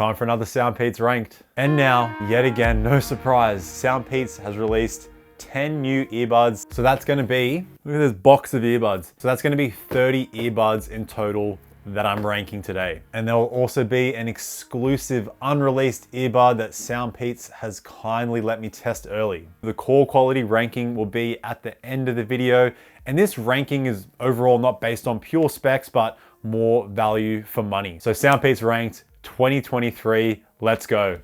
Time for another SoundPEATS Ranked. And now, yet again, no surprise, SoundPEATS has released 10 new earbuds. So that's gonna be, look at this box of earbuds. So that's gonna be 30 earbuds in total that I'm ranking today. And there will also be an exclusive unreleased earbud that SoundPEATS has kindly let me test early. The core quality ranking will be at the end of the video. And this ranking is overall not based on pure specs, but more value for money. So SoundPEATS Ranked 2023, let's go.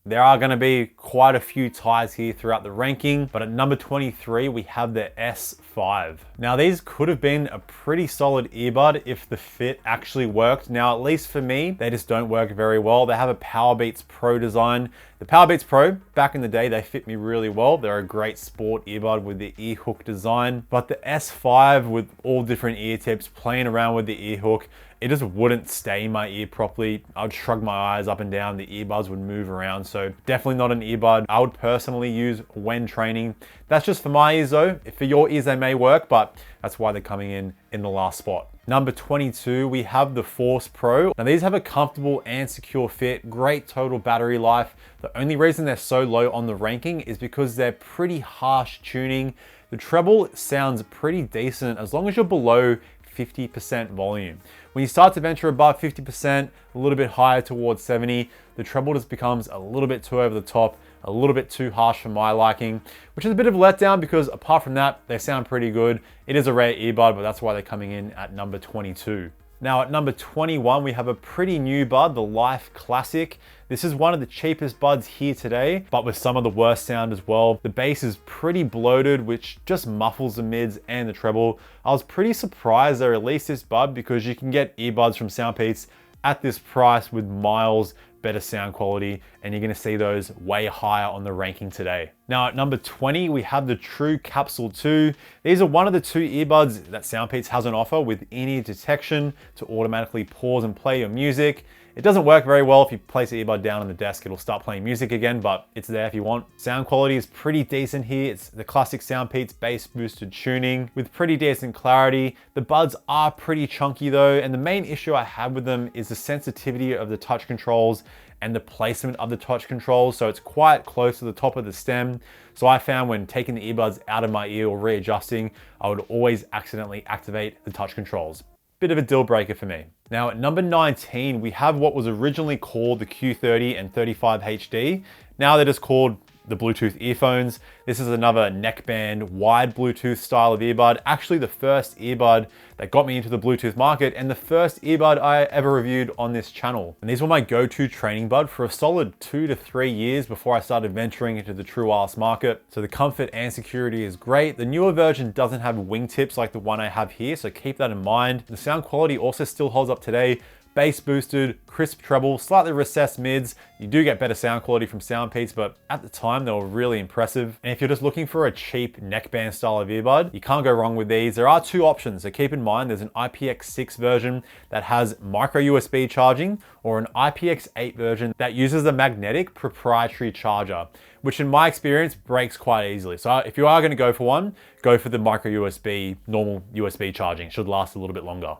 There are gonna be quite a few ties here throughout the ranking, but at number 23, we have the S5. Now these could have been a pretty solid earbud if the fit actually worked. Now, at least for me, they just don't work very well. They have a Powerbeats Pro design. The Powerbeats Pro, back in the day, they fit me really well. They're a great sport earbud with the ear hook design, but the S5 with all different ear tips, playing around with the ear hook, it just wouldn't stay in my ear properly. I would shrug my eyes up and down, the earbuds would move around. So definitely not an earbud I would personally use when training. That's just for my ears though. For your ears, they may work, but that's why they're coming in the last spot. Number 22, we have the Force Pro. Now these have a comfortable and secure fit, great total battery life. The only reason they're so low on the ranking is because they're pretty harsh tuning. The treble sounds pretty decent as long as you're below 50% volume. When you start to venture above 50%, a little bit higher towards 70, the treble just becomes a little bit too over the top, a little bit too harsh for my liking, which is a bit of a letdown because apart from that, they sound pretty good. It is a rare earbud, but that's why they're coming in at number 22. Now at number 21, we have a pretty new bud, the Life Classic. This is one of the cheapest buds here today, but with some of the worst sound as well. The bass is pretty bloated, which just muffles the mids and the treble. I was pretty surprised they released this bud because you can get earbuds from SoundPEATS at this price with miles better sound quality, and you're gonna see those way higher on the ranking today. Now at number 20, we have the TrueCapsule 2. These are one of the two earbuds that SoundPEATS has on offer with in-ear detection to automatically pause and play your music. It doesn't work very well if you place the earbud down on the desk, it'll start playing music again, but it's there if you want. Sound quality is pretty decent here. It's the classic SoundPEATS bass boosted tuning with pretty decent clarity. The buds are pretty chunky though, and the main issue I have with them is the sensitivity of the touch controls and the placement of the touch controls. So it's quite close to the top of the stem. So I found when taking the earbuds out of my ear or readjusting, I would always accidentally activate the touch controls. Bit of a deal breaker for me. Now at number 19, we have what was originally called the Q30 and 35 HD. Now they're just called the Bluetooth earphones. This is another neckband, wide Bluetooth style of earbud. Actually the first earbud that got me into the Bluetooth market and the first earbud I ever reviewed on this channel. And these were my go-to training bud for a solid 2 to 3 years before I started venturing into the true wireless market. So the comfort and security is great. The newer version doesn't have wingtips like the one I have here, so keep that in mind. The sound quality also still holds up today. Bass boosted, crisp treble, slightly recessed mids. You do get better sound quality from SoundPEATS, but at the time they were really impressive. And if you're just looking for a cheap neckband style of earbud, you can't go wrong with these. There are two options, so keep in mind there's an IPX6 version that has micro USB charging or an IPX8 version that uses a magnetic proprietary charger, which in my experience breaks quite easily. So if you are gonna go for one, go for the micro USB, normal USB charging. It should last a little bit longer.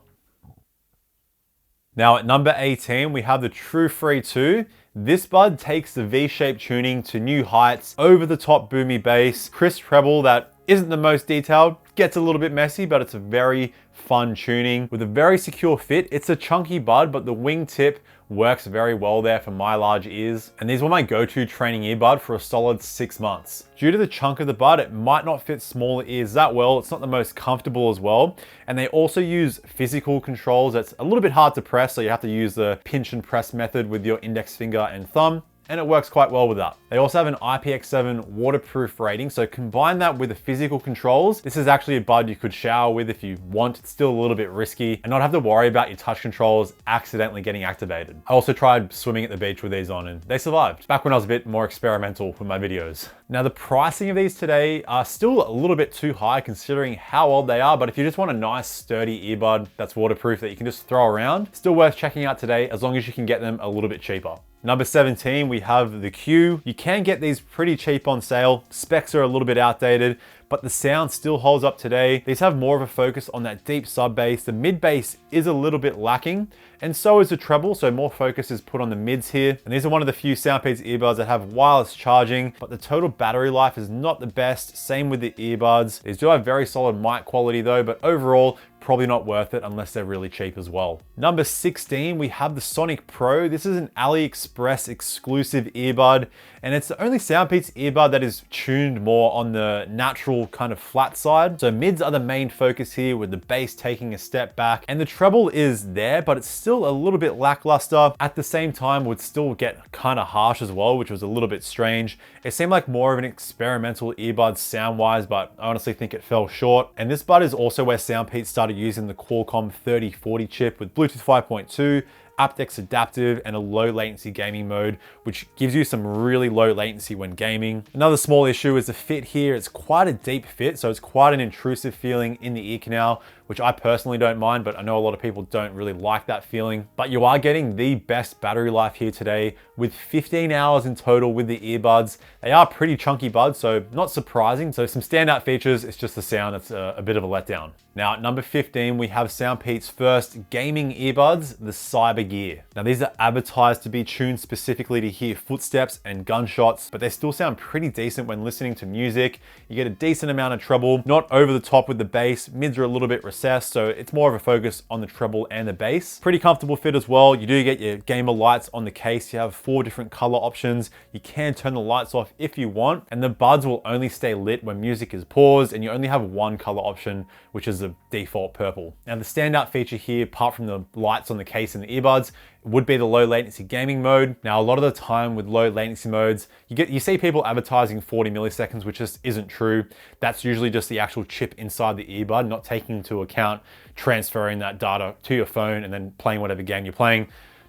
Now at number 18, we have the TrueFree 2. This bud takes the V-shaped tuning to new heights, over the top boomy bass, crisp treble that isn't the most detailed, gets a little bit messy, but it's a very fun tuning with a very secure fit. It's a chunky bud, but the wingtip works very well there for my large ears. And these were my go-to training earbud for a solid 6 months. Due to the chunk of the bud, it might not fit smaller ears that well. It's not the most comfortable as well. And they also use physical controls that's a little bit hard to press, so you have to use the pinch and press method with your index finger and thumb. And it works quite well with that. They also have an IPX7 waterproof rating, so combine that with the physical controls. This is actually a bud you could shower with if you want. It's still a little bit risky and not have to worry about your touch controls accidentally getting activated. I also tried swimming at the beach with these on and they survived. Back when I was a bit more experimental with my videos. Now the pricing of these today are still a little bit too high considering how old they are, but if you just want a nice sturdy earbud that's waterproof that you can just throw around, still worth checking out today as long as you can get them a little bit cheaper. Number 17, we have the Q. You can get these pretty cheap on sale. Specs are a little bit outdated, but the sound still holds up today. These have more of a focus on that deep sub bass. The mid bass is a little bit lacking, and so is the treble, so more focus is put on the mids here. And these are one of the few SoundPEATS earbuds that have wireless charging, but the total battery life is not the best. Same with the earbuds. These do have very solid mic quality though, but overall, probably not worth it unless they're really cheap as well. Number 16, we have the Sonic Pro. This is an AliExpress exclusive earbud, and it's the only SoundPEATS earbud that is tuned more on the natural kind of flat side. So mids are the main focus here, with the bass taking a step back, and the treble is there, but it's still a little bit lackluster. At the same time, would still get kind of harsh as well, which was a little bit strange. It seemed like more of an experimental earbud sound-wise, but I honestly think it fell short. And this bud is also where SoundPEATS started using the Qualcomm 3040 chip with Bluetooth 5.2, aptX adaptive, and a low latency gaming mode, which gives you some really low latency when gaming. Another small issue is the fit here. It's quite a deep fit, so it's quite an intrusive feeling in the ear canal, which I personally don't mind, but I know a lot of people don't really like that feeling. But you are getting the best battery life here today with 15 hours in total with the earbuds. They are pretty chunky buds, so not surprising. So some standout features, it's just the sound that's a bit of a letdown. Now at number 15, we have SoundPEATS' first gaming earbuds, the CyberGear. Now these are advertised to be tuned specifically to hear footsteps and gunshots, but they still sound pretty decent when listening to music. You get a decent amount of treble, not over the top with the bass. Mids are a little bit recessed, so it's more of a focus on the treble and the bass. Pretty comfortable fit as well. You do get your gamer lights on the case. You have 4 different color options. You can turn the lights off if you want, and the buds will only stay lit when music is paused, and you only have one color option, which is the default purple. Now the standout feature here, apart from the lights on the case and the earbuds, would be the low latency gaming mode. Now a lot of the time with low latency modes, you see people advertising 40 milliseconds, which just isn't true. That's usually just the actual chip inside the earbud, not taking into account transferring that data to your phone and then playing whatever game you're playing.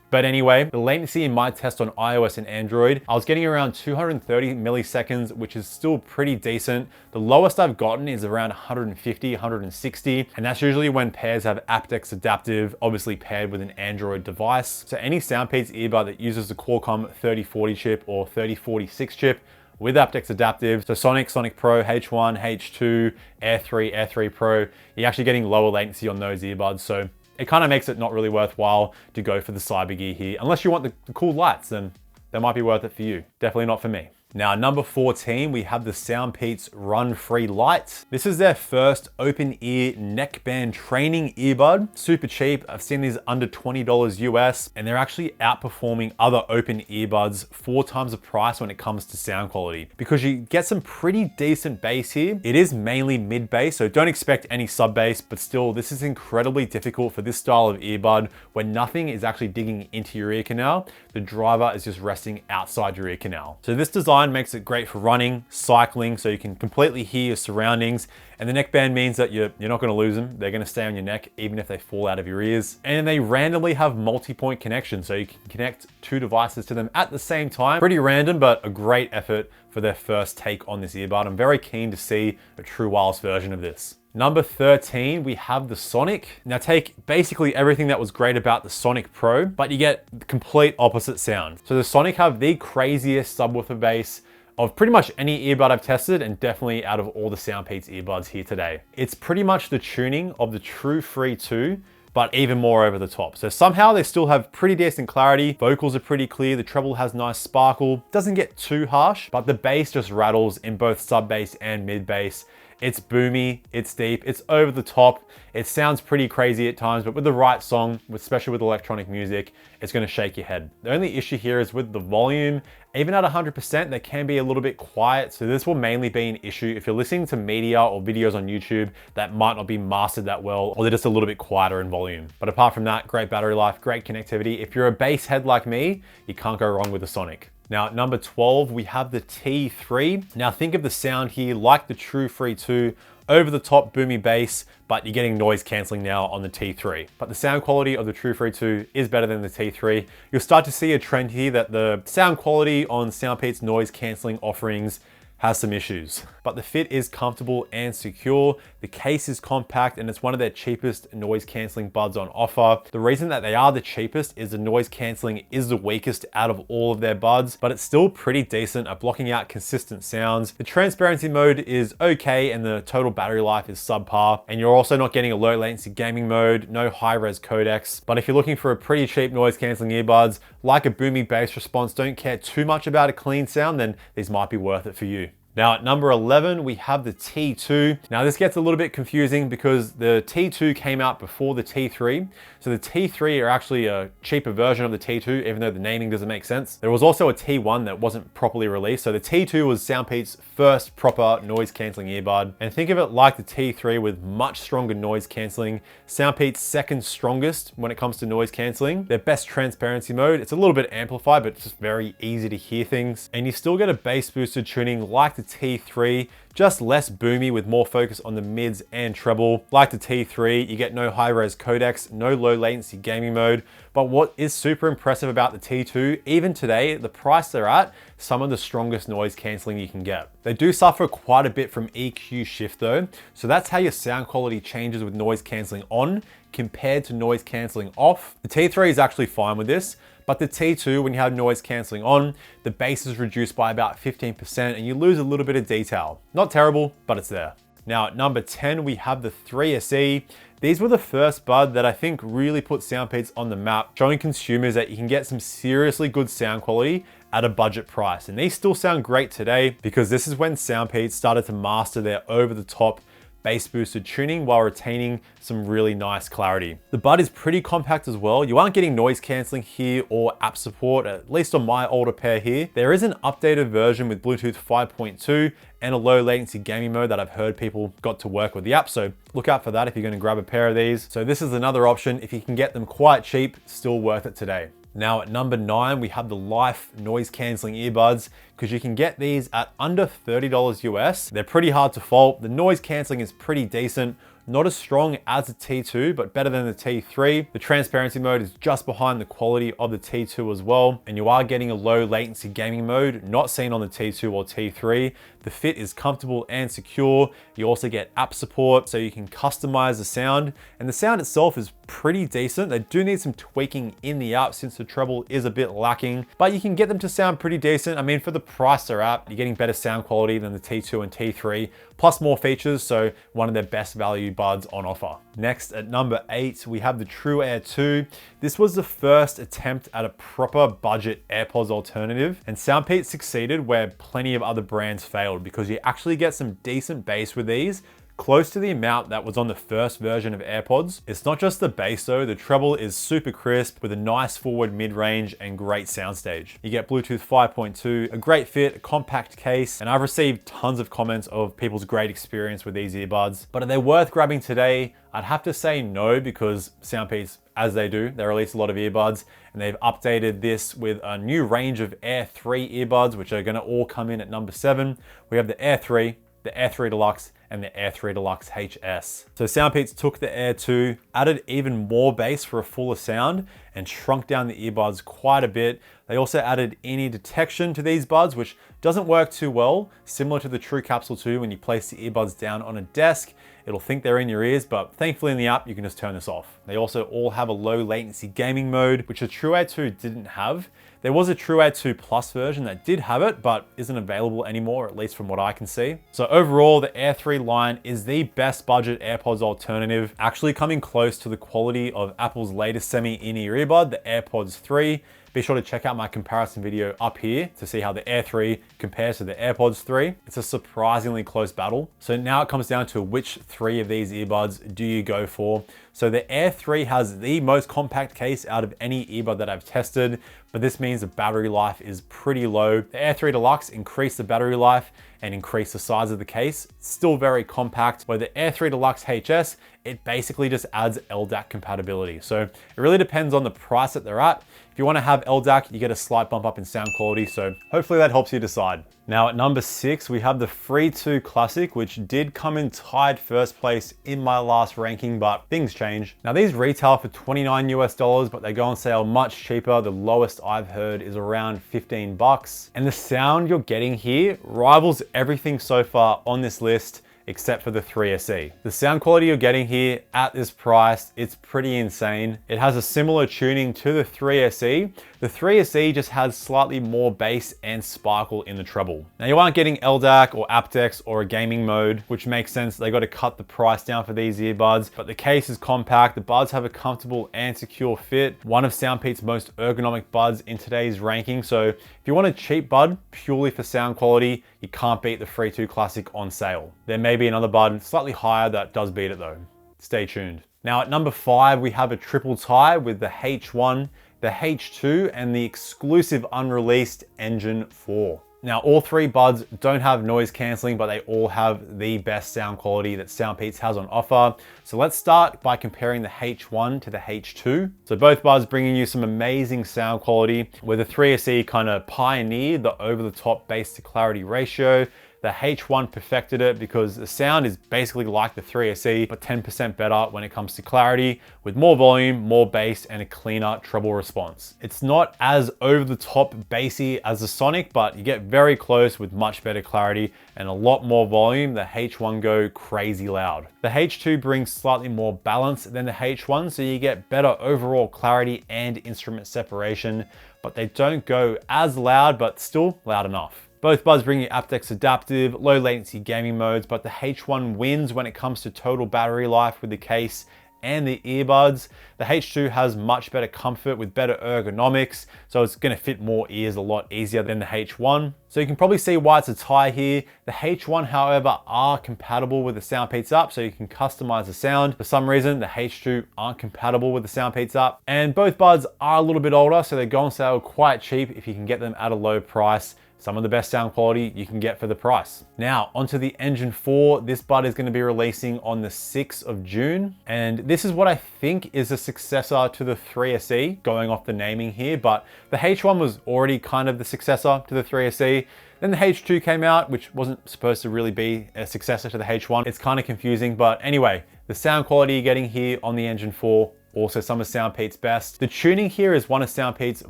But anyway, the latency in my test on iOS and Android, I was getting around 230 milliseconds, which is still pretty decent. The lowest I've gotten is around 150, 160, and that's usually when pairs have aptX adaptive, obviously paired with an Android device. So any SoundPEATS earbud that uses the Qualcomm 3040 chip or 3046 chip with aptX adaptive, so Sonic Pro, H1, H2, Air3 Pro, you're actually getting lower latency on those earbuds. So it kind of makes it not really worthwhile to go for the CyberGear here. Unless you want the cool lights, then that might be worth it for you. Definitely not for me. Now, number 14, we have the SoundPEATS RunFree Lite. This is their first open ear neckband training earbud. Super cheap. I've seen these under $20 US, and they're actually outperforming other open earbuds 4 times the price when it comes to sound quality, because you get some pretty decent bass here. It is mainly mid bass, so don't expect any sub bass, but still, this is incredibly difficult for this style of earbud when nothing is actually digging into your ear canal. The driver is just resting outside your ear canal. So this design makes it great for running, cycling, so you can completely hear your surroundings. And the neckband means that you're not going to lose them. They're going to stay on your neck even if they fall out of your ears. And they randomly have multi-point connection, so you can connect 2 devices to them at the same time. Pretty random, but a great effort for their first take on this earbud. I'm very keen to see a true wireless version of this. Number 13, we have the Sonic. Now take basically everything that was great about the Sonic Pro, but you get the complete opposite sound. So the Sonic have the craziest subwoofer bass of pretty much any earbud I've tested, and definitely out of all the SoundPEATS earbuds here today. It's pretty much the tuning of the TrueFree 2, but even more over the top. So somehow they still have pretty decent clarity. Vocals are pretty clear. The treble has nice sparkle. Doesn't get too harsh, but the bass just rattles in both sub bass and mid bass. It's boomy, it's deep, it's over the top. It sounds pretty crazy at times, but with the right song, especially with electronic music, it's gonna shake your head. The only issue here is with the volume. Even at 100%, they can be a little bit quiet. So this will mainly be an issue if you're listening to media or videos on YouTube that might not be mastered that well, or they're just a little bit quieter in volume. But apart from that, great battery life, great connectivity. If you're a bass head like me, you can't go wrong with the Sonic. Now at number 12, we have the T3. Now think of the sound here like the TrueFree 2, over the top boomy bass, but you're getting noise canceling now on the T3. But the sound quality of the TrueFree 2 is better than the T3. You'll start to see a trend here that the sound quality on SoundPEATS noise canceling offerings has some issues. But the fit is comfortable and secure. The case is compact and it's one of their cheapest noise cancelling buds on offer. The reason that they are the cheapest is the noise cancelling is the weakest out of all of their buds, but it's still pretty decent at blocking out consistent sounds. The transparency mode is okay and the total battery life is subpar. And you're also not getting a low latency gaming mode, no high res codecs. But if you're looking for a pretty cheap noise cancelling earbuds, like a boomy bass response, don't care too much about a clean sound, then these might be worth it for you. Now at number 11, we have the T2. Now this gets a little bit confusing because the T2 came out before the T3. So the T3 are actually a cheaper version of the T2, even though the naming doesn't make sense. There was also a T1 that wasn't properly released. So the T2 was SoundPEATS' first proper noise cancelling earbud. And think of it like the T3 with much stronger noise cancelling. SoundPEATS' second strongest when it comes to noise cancelling. Their best transparency mode, it's a little bit amplified, but it's just very easy to hear things. And you still get a bass boosted tuning like the T3, just less boomy with more focus on the mids and treble. Like the T3, you get no high-res codecs, no low latency gaming mode. But what is super impressive about the T2, even today, the price they're at, some of the strongest noise cancelling you can get. They do suffer quite a bit from EQ shift though. So that's how your sound quality changes with noise cancelling on compared to noise cancelling off. The T3 is actually fine with this. But the T2, when you have noise cancelling on, the bass is reduced by about 15% and you lose a little bit of detail. Not terrible, but it's there. Now at number 10, we have the 3SE. These were the first bud that I think really put SoundPEATS on the map, showing consumers that you can get some seriously good sound quality at a budget price. And these still sound great today because this is when SoundPEATS started to master their over-the-top bass boosted tuning while retaining some really nice clarity. The bud is pretty compact as well. You aren't getting noise cancelling here or app support, at least on my older pair here. There is an updated version with Bluetooth 5.2 and a low latency gaming mode that I've heard people got to work with the app. So look out for that if you're going to grab a pair of these. So this is another option. If you can get them quite cheap, still worth it today. Now at number 9, we have the Life noise cancelling earbuds because you can get these at under $30 US. They're pretty hard to fault. The noise cancelling is pretty decent. Not as strong as the T2, but better than the T3. The transparency mode is just behind the quality of the T2 as well. And you are getting a low latency gaming mode, not seen on the T2 or T3. The fit is comfortable and secure. You also get app support, so you can customize the sound. And the sound itself is pretty decent. They do need some tweaking in the app since the treble is a bit lacking, but you can get them to sound pretty decent. I mean, for the price they're at, you're getting better sound quality than the T2 and T3, plus more features, so one of their best value buds on offer. Next, at number 8, we have the TrueAir 2. This was the first attempt at a proper budget AirPods alternative, and SoundPEATS succeeded where plenty of other brands failed because you actually get some decent bass with these, close to the amount that was on the first version of AirPods. It's not just the bass though, the treble is super crisp with a nice forward mid-range and great soundstage. You get Bluetooth 5.2, a great fit, a compact case, and I've received tons of comments of people's great experience with these earbuds. But are they worth grabbing today? I'd have to say no, because SoundPEATS, as they do, they release a lot of earbuds and they've updated this with a new range of Air 3 earbuds, which are gonna all come in at number 7. We have the Air 3, the Air 3 Deluxe, and the Air3 Deluxe HS. So SoundPEATS took the Air 2, added even more bass for a fuller sound, and shrunk down the earbuds quite a bit. They also added in-ear detection to these buds, which doesn't work too well, similar to the TrueCapsule2 when you place the earbuds down on a desk. It'll think they're in your ears, but thankfully in the app, you can just turn this off. They also all have a low latency gaming mode, which the TrueAir 2 didn't have. There was a TrueAir 2 Plus version that did have it, but isn't available anymore, at least from what I can see. So overall, the Air 3 line is the best budget AirPods alternative, actually coming close to the quality of Apple's latest semi-in-ear earbud, the AirPods 3. Be sure to check out my comparison video up here to see how the Air 3 compares to the AirPods 3. It's a surprisingly close battle. So now it comes down to which 3 of these earbuds do you go for. So the Air 3 has the most compact case out of any earbud that I've tested, but this means the battery life is pretty low. The Air 3 Deluxe increased the battery life and increased the size of the case. It's still very compact, where the Air 3 Deluxe HS, it basically just adds LDAC compatibility. So it really depends on the price that they're at. If you want to have LDAC, you get a slight bump up in sound quality, so hopefully that helps you decide. Now at number 6, we have the Free2 Classic, which did come in tied first place in my last ranking, but things change. Now these retail for $29 US, but they go on sale much cheaper. The lowest I've heard is around 15 bucks. And the sound you're getting here rivals everything so far on this list, except for the 3SE. The sound quality you're getting here at this price, it's pretty insane. It has a similar tuning to the 3SE. The 3SE just has slightly more bass and sparkle in the treble. Now you aren't getting LDAC or aptX or a gaming mode, which makes sense. They got to cut the price down for these earbuds, but the case is compact. The buds have a comfortable and secure fit. One of SoundPEATS' most ergonomic buds in today's ranking. So if you want a cheap bud purely for sound quality, you can't beat the Free2 Classic on sale. There may be another bud slightly higher that does beat it though. Stay tuned. Now at number 5, we have a triple tie with the H1, the H2, and the exclusive unreleased Engine 4. Now all 3 buds don't have noise cancelling, but they all have the best sound quality that SoundPEATS has on offer. So let's start by comparing the H1 to the H2. So both buds bringing you some amazing sound quality, where the 3SE kind of pioneered the over-the-top bass to clarity ratio. The H1 perfected it because the sound is basically like the 3SE, but 10% better when it comes to clarity, with more volume, more bass, and a cleaner treble response. It's not as over-the-top bassy as the Sonic, but you get very close with much better clarity and a lot more volume. The H1 go crazy loud. The H2 brings slightly more balance than the H1, so you get better overall clarity and instrument separation, but they don't go as loud, but still loud enough. Both buds bring you aptX adaptive, low latency gaming modes, but the H1 wins when it comes to total battery life with the case and the earbuds. The H2 has much better comfort with better ergonomics, so it's gonna fit more ears a lot easier than the H1. So you can probably see why it's a tie here. The H1, however, are compatible with the SoundPEATS app, so you can customize the sound. For some reason, the H2 aren't compatible with the SoundPEATS app. And both buds are a little bit older, so they go on sale quite cheap if you can get them at a low price. Some of the best sound quality you can get for the price. Now, onto the Engine 4. This bud is gonna be releasing on the 6th of June. And this is what I think is a successor to the 3SE, going off the naming here, but the H1 was already kind of the successor to the 3SE. Then the H2 came out, which wasn't supposed to really be a successor to the H1. It's kind of confusing, but anyway, the sound quality you're getting here on the Engine 4, also some of SoundPEATS' best. The tuning here is one of SoundPEATS'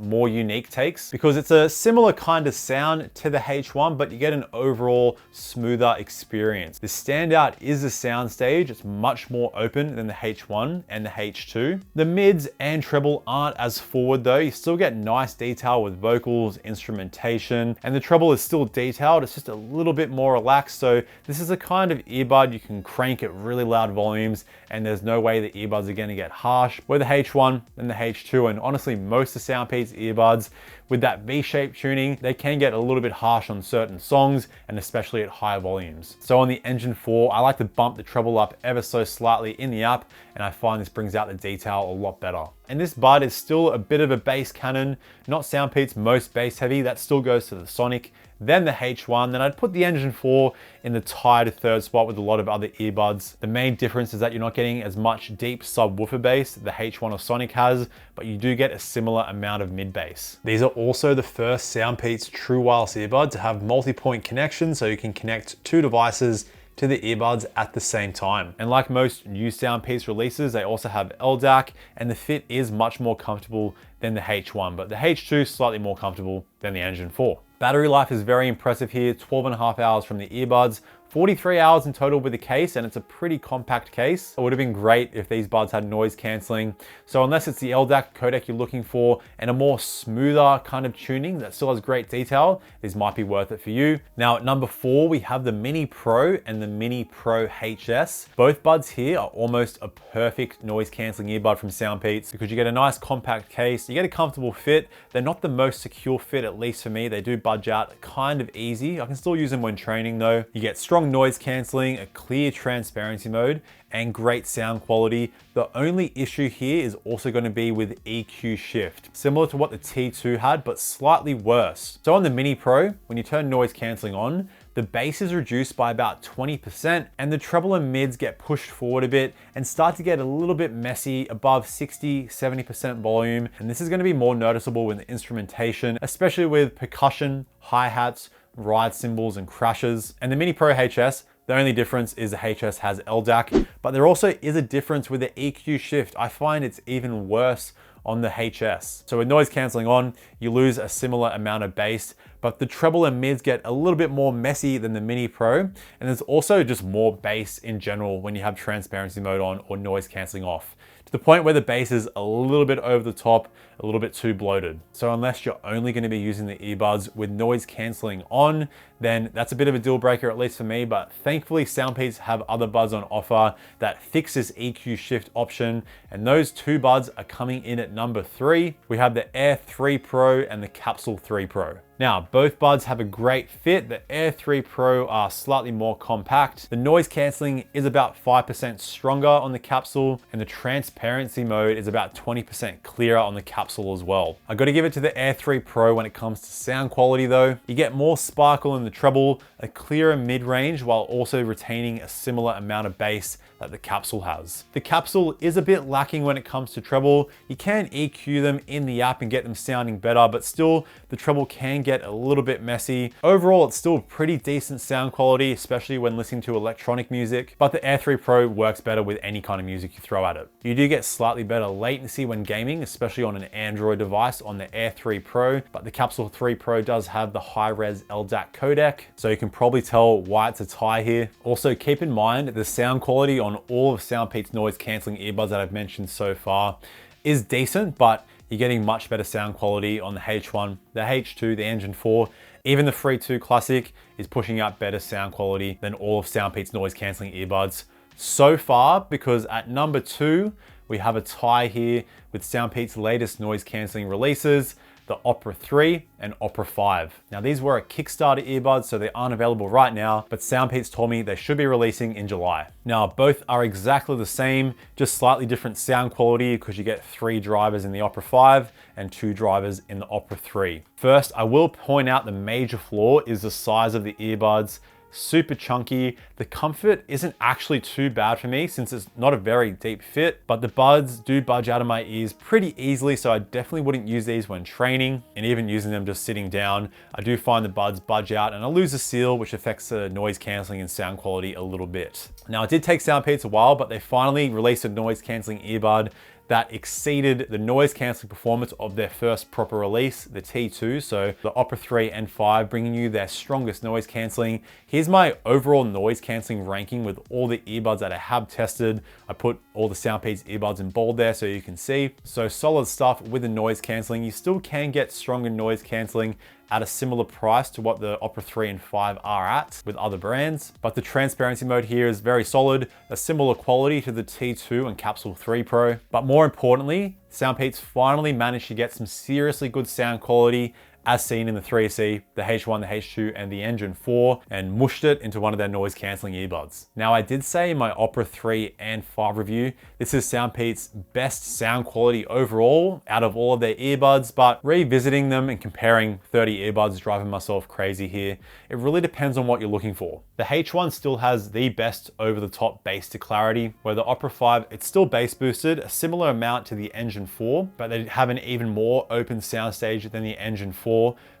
more unique takes because it's a similar kind of sound to the H1, but you get an overall smoother experience. The standout is the soundstage. It's much more open than the H1 and the H2. The mids and treble aren't as forward though. You still get nice detail with vocals, instrumentation, and the treble is still detailed. It's just a little bit more relaxed. So this is a kind of earbud you can crank at really loud volumes and there's no way the earbuds are gonna get harsh. With the H1 and the H2, and honestly most of SoundPEATS earbuds with that V-shaped tuning, they can get a little bit harsh on certain songs and especially at high volumes. So on the Engine 4, I like to bump the treble up ever so slightly in the app, and I find this brings out the detail a lot better. And this bud is still a bit of a bass cannon, not SoundPEATS' most bass heavy. That still goes to the Sonic, then the H1, then I'd put the Engine 4 in the tied third spot with a lot of other earbuds. The main difference is that you're not getting as much deep subwoofer bass the H1 or Sonic has, but you do get a similar amount of mid bass. These are also the first SoundPEATS true wireless earbud to have multi-point connection, so you can connect 2 devices to the earbuds at the same time. And like most new SoundPEATS releases, they also have LDAC, and the fit is much more comfortable than the H1, but the H2 is slightly more comfortable than the Engine 4. Battery life is very impressive here, 12.5 hours from the earbuds, 43 hours in total with the case, and it's a pretty compact case. It would have been great if these buds had noise cancelling. So unless it's the LDAC codec you're looking for and a more smoother kind of tuning that still has great detail, these might be worth it for you. Now at number 4, we have the Mini Pro and the Mini Pro HS. Both buds here are almost a perfect noise cancelling earbud from SoundPEATS because you get a nice compact case, you get a comfortable fit. They're not the most secure fit, at least for me. They do budge out kind of easy. I can still use them when training though. You get strong noise cancelling, a clear transparency mode, and great sound quality. The only issue here is also going to be with EQ shift, similar to what the T2 had, but slightly worse. So on the Mini Pro, when you turn noise cancelling on, the bass is reduced by about 20% and the treble and mids get pushed forward a bit and start to get a little bit messy above 60-70% volume. And this is going to be more noticeable in the instrumentation, especially with percussion, hi-hats, ride cymbals and crashes. And the Mini Pro HS, the only difference is the HS has LDAC, but there also is a difference with the EQ shift. I find it's even worse on the HS. So with noise cancelling on, you lose a similar amount of bass, but the treble and mids get a little bit more messy than the Mini Pro. And there's also just more bass in general when you have transparency mode on or noise cancelling off, to the point where the bass is a little bit over the top, a little bit too bloated. So unless you're only going to be using the earbuds with noise cancelling on, then that's a bit of a deal breaker, at least for me. But thankfully SoundPEATS have other buds on offer that fix this EQ shift option, and those two buds are coming in at number 3. We have the Air3 Pro and the Capsule3 Pro. Now, both buds have a great fit. The Air3 Pro are slightly more compact. The noise cancelling is about 5% stronger on the Capsule, and the transparency mode is about 20% clearer on the Capsule as well. I got to give it to the Air3 Pro when it comes to sound quality though. You get more sparkle in the treble, a clearer mid-range, while also retaining a similar amount of bass that the Capsule has. The Capsule is a bit lacking when it comes to treble. You can EQ them in the app and get them sounding better, but still the treble can get a little bit messy. Overall, it's still pretty decent sound quality, especially when listening to electronic music, but the Air3 Pro works better with any kind of music you throw at it. You do get slightly better latency when gaming, especially on an Android device on the Air3 Pro, but the Capsule3 Pro does have the high-res LDAC codec, so you can probably tell why it's a tie here. Also, keep in mind the sound quality on all of SoundPEATS noise cancelling earbuds that I've mentioned so far is decent, but you're getting much better sound quality on the H1, the H2, the Engine 4. Even the Free2 Classic is pushing out better sound quality than all of SoundPEATS noise cancelling earbuds so far, because at number 2, we have a tie here with SoundPEATS' latest noise cancelling releases, the Opera 3 and Opera 5. Now these were a Kickstarter earbuds, so they aren't available right now, but SoundPEATS told me they should be releasing in July. Now both are exactly the same, just slightly different sound quality because you get 3 drivers in the Opera 5 and 2 drivers in the Opera 3. First, I will point out the major flaw is the size of the earbuds. Super chunky. The comfort isn't actually too bad for me since it's not a very deep fit, but the buds do budge out of my ears pretty easily, so I definitely wouldn't use these when training, and even using them just sitting down. I do find the buds budge out and I lose the seal, which affects the noise cancelling and sound quality a little bit. Now it did take SoundPEATS a while, but they finally released a noise cancelling earbud that exceeded the noise cancelling performance of their first proper release, the T2. So the Opera 3 and 5 bringing you their strongest noise cancelling. Here's my overall noise cancelling ranking with all the earbuds that I have tested. I put all the SoundPEATS earbuds in bold there so you can see. So solid stuff with the noise cancelling. You still can get stronger noise cancelling at a similar price to what the Opera 3 and 5 are at with other brands. But the transparency mode here is very solid, a similar quality to the T2 and Capsule3 Pro. But more importantly, SoundPEATS finally managed to get some seriously good sound quality as seen in the 3C, the H1, the H2, and the Engine 4, and mushed it into one of their noise cancelling earbuds. Now I did say in my Opera 3 and 5 review, this is SoundPEATS' best sound quality overall out of all of their earbuds, but revisiting them and comparing 30 earbuds, driving myself crazy here. It really depends on what you're looking for. The H1 still has the best over-the-top bass to clarity, where the Opera 5, it's still bass boosted, a similar amount to the Engine 4, but they have an even more open soundstage than the Engine 4.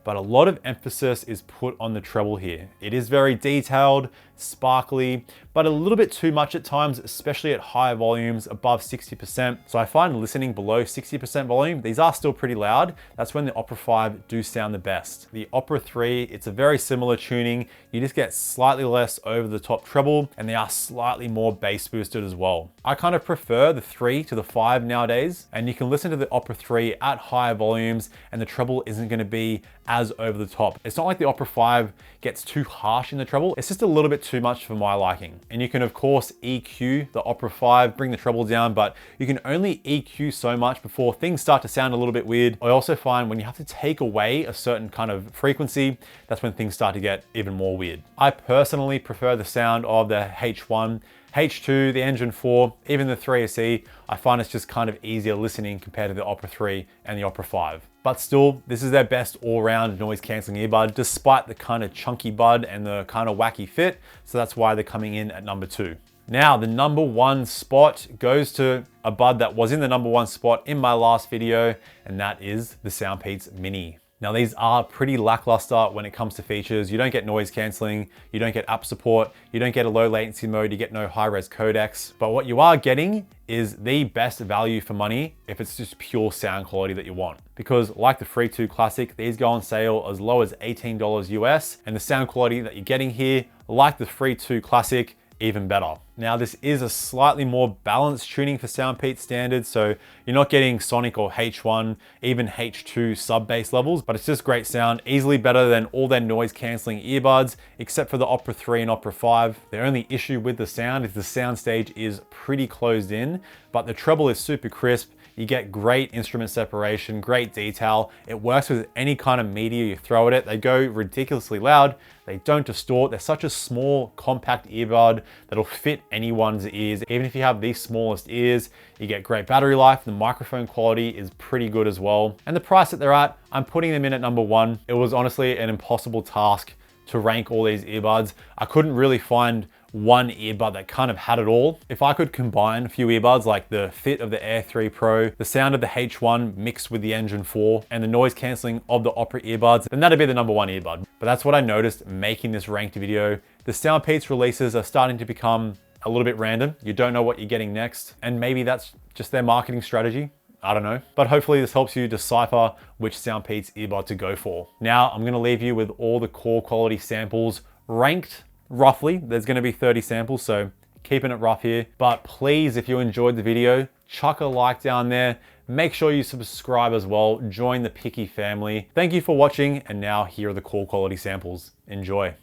But a lot of emphasis is put on the treble here. It is very detailed, sparkly, but a little bit too much at times, especially at higher volumes above 60%. So I find listening below 60% volume, these are still pretty loud. That's when the Opera 5 do sound the best. The Opera 3, it's a very similar tuning. You just get slightly less over the top treble, and they are slightly more bass boosted as well. I kind of prefer the 3 to the 5 nowadays, and you can listen to the Opera 3 at higher volumes and the treble isn't going to be as over the top. It's not like the Opera 5 gets too harsh in the treble. It's just a little bit too much for my liking. And you can of course EQ the Opera 5, bring the treble down, but you can only EQ so much before things start to sound a little bit weird. I also find when you have to take away a certain kind of frequency, that's when things start to get even more weird. I personally prefer the sound of the H1, H2, the Engine 4, even the 3C. I find it's just kind of easier listening compared to the Opera 3 and the Opera 5. But still, this is their best all-round noise cancelling earbud, despite the kind of chunky bud and the kind of wacky fit. So that's why they're coming in at number 2. Now, the number 1 spot goes to a bud that was in the number 1 spot in my last video, and that is the SoundPEATS Mini. Now, these are pretty lackluster when it comes to features. You don't get noise cancelling, you don't get app support, you don't get a low latency mode, you get no high-res codecs. But what you are getting is the best value for money if it's just pure sound quality that you want. Because like the Free2 Classic, these go on sale as low as $18 US, and the sound quality that you're getting here, like the Free2 Classic, even better. Now, this is a slightly more balanced tuning for SoundPEATS standards, so you're not getting Sonic or H1, even H2 sub-bass levels, but it's just great sound, easily better than all their noise cancelling earbuds, except for the Opera 3 and Opera 5. The only issue with the sound is the soundstage is pretty closed in, but the treble is super crisp. You get great instrument separation, great detail. It works with any kind of media you throw at it. They go ridiculously loud. They don't distort. They're such a small, compact earbud that'll fit anyone's ears. Even if you have the smallest ears, you get great battery life. The microphone quality is pretty good as well. And the price that they're at, I'm putting them in at number 1. It was honestly an impossible task to rank all these earbuds. I couldn't really find one earbud that kind of had it all. If I could combine a few earbuds like the fit of the Air3 Pro, the sound of the H1 mixed with the Engine 4, and the noise cancelling of the Opera earbuds, then that'd be the number 1 earbud. But that's what I noticed making this ranked video. The SoundPEATS releases are starting to become a little bit random. You don't know what you're getting next, and maybe that's just their marketing strategy. I don't know, but hopefully this helps you decipher which SoundPEATS earbud to go for. Now, I'm gonna leave you with all the core quality samples ranked roughly. There's gonna be 30 samples, so keeping it rough here. But please, if you enjoyed the video, chuck a like down there. Make sure you subscribe as well. Join the Picky family. Thank you for watching, and now here are the core quality samples. Enjoy.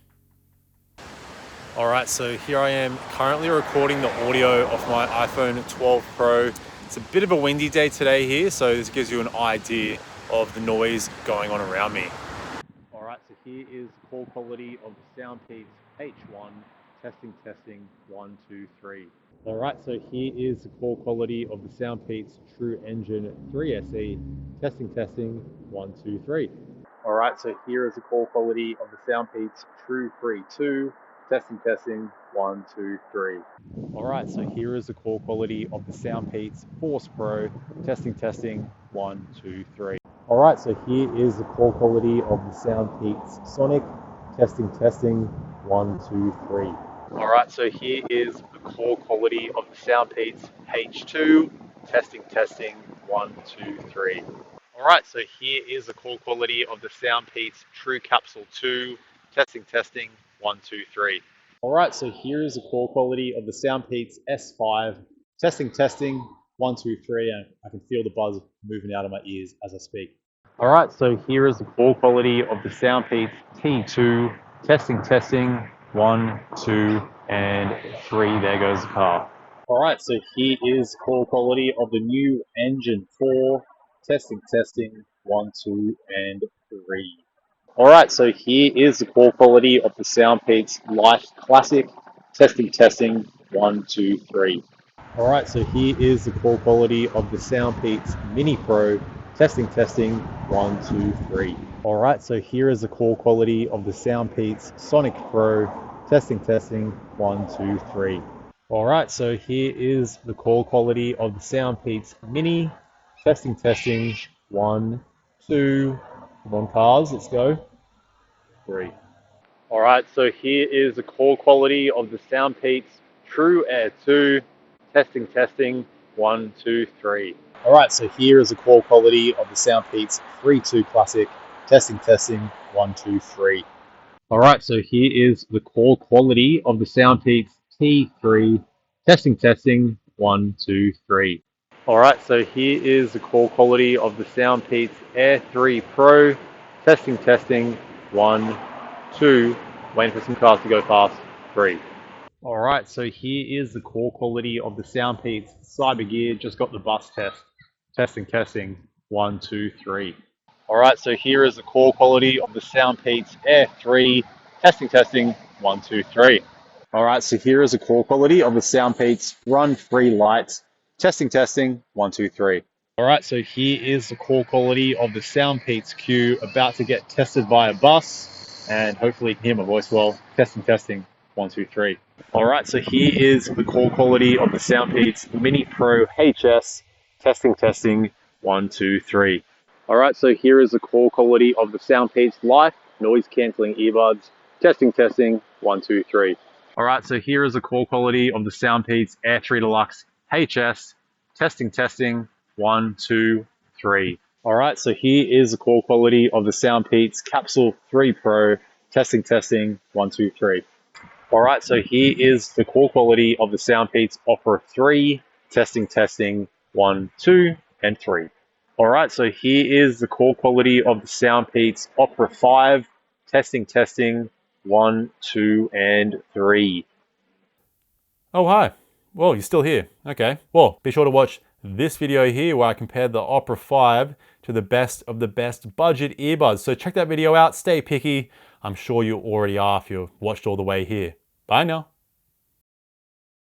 All right, so here I am currently recording the audio of my iPhone 12 Pro. It's a bit of a windy day today here, so this gives you an idea of the noise going on around me. All right, so here is the core quality of the SoundPEATS H1. Testing, 1, 2, 3. All right, so here is the core quality of the SoundPEATS TrueEngine 3 SE. Testing, 1, 2, 3. All right, so here is the core quality of the SoundPEATS TrueFree 2. Testing, 1, 2, 3. All right, so here is the core quality of the SoundPEATS Force Pro. Testing, 1, 2, 3. All right, so here is the core quality of the SoundPEATS Sonic. Testing, 1, 2, 3. All right, so here is the core quality of the SoundPEATS H2. Testing, 1, 2, 3. All right, so here is the core quality of the SoundPEATS TrueCapsule2. Testing, 1, 2, 3. All right, so here is the core quality of the SoundPEATS S5. Testing, 1, 2, 3. And I can feel the buzz moving out of my ears as I speak. All right, so here is the core quality of the SoundPEATS T2. Testing, 1, 2, and 3. There goes the car. All right, so here is core quality of the new Engine 4. Testing, 1, 2, and 3. All right, so here is the core quality of the SoundPEATS Lite Classic. Testing, 1, 2, 3. All right, so here is the core quality of the SoundPEATS Mini Pro. Testing, 1, 2, 3. All right, so here is the core quality of the SoundPEATS Sonic Pro. Testing, 1, 2, 3. All right, so here is the core quality of the SoundPEATS Mini. Testing, 1, 2. Come on, cars, let's go. 3. All right, so here is the core quality of the SoundPEATS TrueAir 2. Testing, 1, 2, 3. All right, so here is the core quality of the SoundPEATS Free2 Classic. Testing, 1, 2, 3. All right, so here is the core quality of the SoundPEATS T3. Testing, 1, 2, 3. All right, so here is the core quality of the SoundPEATS Air3 Pro. Testing, 1, 2. Waiting for some cars to go past. 3. All right, so here is the core quality of the SoundPEATS Cybergear. Just got the bus test. Testing, 1, 2, 3. All right, so here is the core quality of the SoundPEATS Air3. Testing, 1, 2, 3. All right, so here is the core quality of the SoundPEATS RunFree Lite. Testing, 1, 2, 3. All right, so here is the call quality of the SoundPEATS Q about to get tested by a bus, and hopefully you can hear my voice well. Testing, testing, 1, 2, 3. All right, so here is the call quality of the SoundPEATS Mini Pro HS. Testing, testing, 1, 2, 3. All right, so here is the call quality of the SoundPEATS Lite noise canceling earbuds. Testing, testing, 1, 2, 3. All right, so here is the call quality of the SoundPEATS Air3 Deluxe HS. Testing, testing, 1, 2, 3. All right, so here is the call quality of the SoundPEATS Capsule3 Pro. Testing, testing, 1, 2, 3. All right, so here is the call quality of the SoundPEATS Opera 3. Testing, testing, 1, 2, and 3. All right, so here is the call quality of the SoundPEATS Opera 5. Testing, testing, 1, 2, and 3. Oh, hi. Well, you're still here. Okay. Well, be sure to watch this video here where I compared the Opera 5 to the best of the best budget earbuds. So check that video out. Stay picky. I'm sure you already are if you've watched all the way here. Bye now.